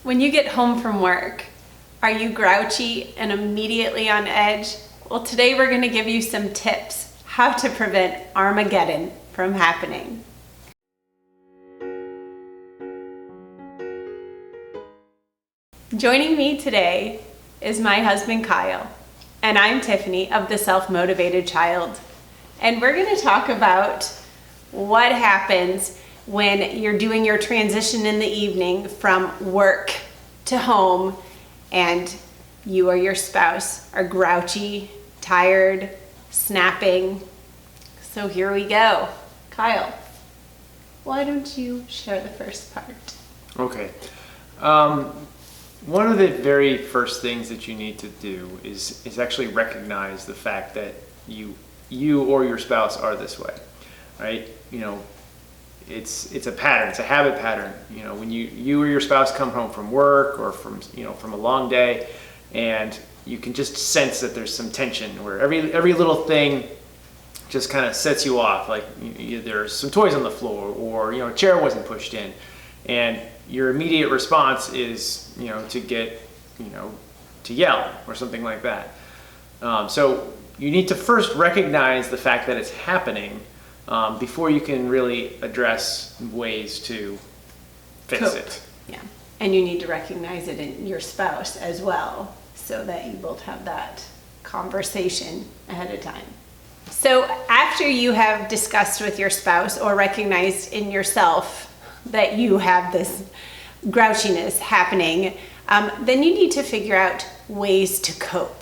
When you get home from work, are you grouchy and immediately on edge? Well, today we're going to give you some tips how to prevent Armageddon from happening. Joining me today is my husband Kyle, and I'm Tiffany of The Self-Motivated Child. And we're going to talk about what happens when you're doing your transition in the evening from work to home and you or your spouse are grouchy, tired, snapping. So here we go. Kyle, why don't you share the first part? Okay. One of the very first things that you need to do is actually recognize the fact that you or your spouse are this way, right? It's a pattern, it's a habit pattern. When you or your spouse come home from work or from a long day, and you can just sense that there's some tension where every little thing just kind of sets you off. Like there's some toys on the floor, or a chair wasn't pushed in, and your immediate response is to yell or something like that. So you need to first recognize the fact that it's happening before you can really address ways to fix it. Yeah, and you need to recognize it in your spouse as well, so that you both have that conversation ahead of time. So after you have discussed with your spouse or recognized in yourself that you have this grouchiness happening, then you need to figure out ways to cope.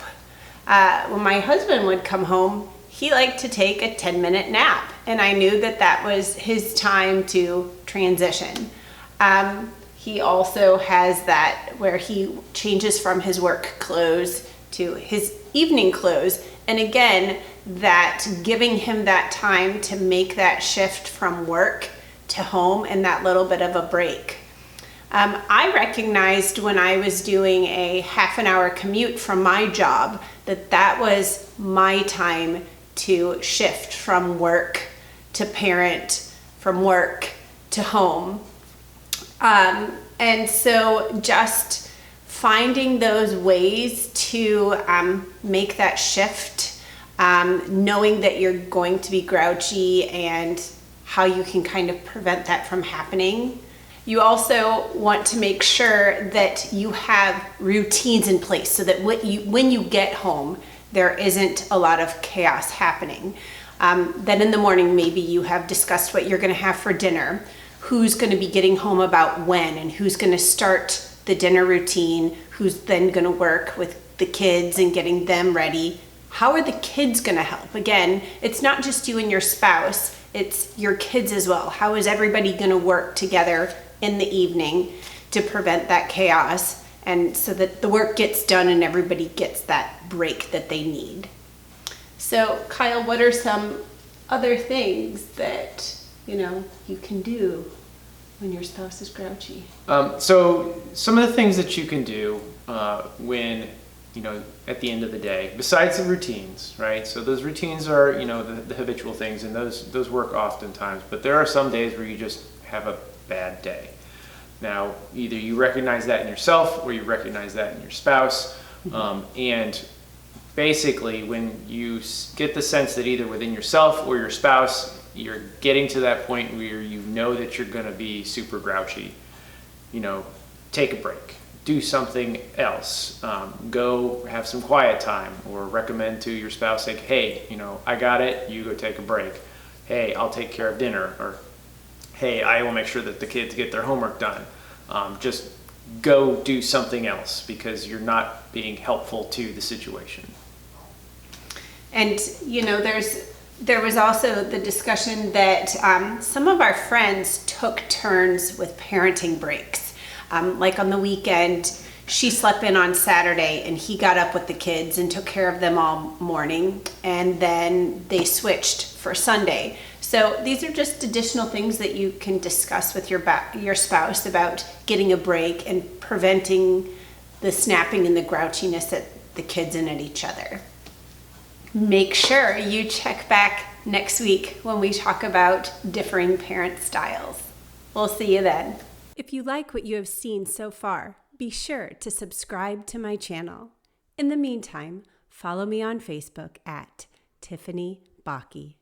When my husband would come home, he liked to take a 10-minute nap, and I knew that was his time to transition. He also has that where he changes from his work clothes to his evening clothes, and again, that giving him that time to make that shift from work to home and that little bit of a break. I recognized when I was doing a half an hour commute from my job that was my time to shift from work to parent, from work to home. And so just finding those ways to make that shift, knowing that you're going to be grouchy and how you can kind of prevent that from happening. You also want to make sure that you have routines in place so that when you get home, there isn't a lot of chaos happening. Then in the morning, maybe you have discussed what you're going to have for dinner, who's going to be getting home about when, and who's going to start the dinner routine, who's then going to work with the kids and getting them ready. How are the kids going to help? Again, it's not just you and your spouse, it's your kids as well. How is everybody going to work together in the evening to prevent that chaos, and so that the work gets done and everybody gets that break that they need? So Kyle, what are some other things that you can do when your spouse is grouchy? So some of the things that you can do when at the end of the day, besides the routines, right? So those routines are the habitual things, and those work oftentimes, but there are some days where you just have a bad day. Now, either you recognize that in yourself or you recognize that in your spouse. And basically, when you get the sense that either within yourself or your spouse, you're getting to that point where you know that you're going to be super grouchy, take a break. Do something else. Go have some quiet time, or recommend to your spouse, like, hey, I got it, you go take a break. Hey, I'll take care of dinner, or hey, I will make sure that the kids get their homework done. Just go do something else because you're not being helpful to the situation. And there was also the discussion that some of our friends took turns with parenting breaks. Like on the weekend, she slept in on Saturday and he got up with the kids and took care of them all morning, and then they switched for Sunday. So these are just additional things that you can discuss with your spouse about getting a break and preventing the snapping and the grouchiness at the kids and at each other. Make sure you check back next week when we talk about differing parent styles. We'll see you then. If you like what you have seen so far, Be sure to subscribe to my channel. In the meantime, follow me on Facebook at Tiffany Bakke.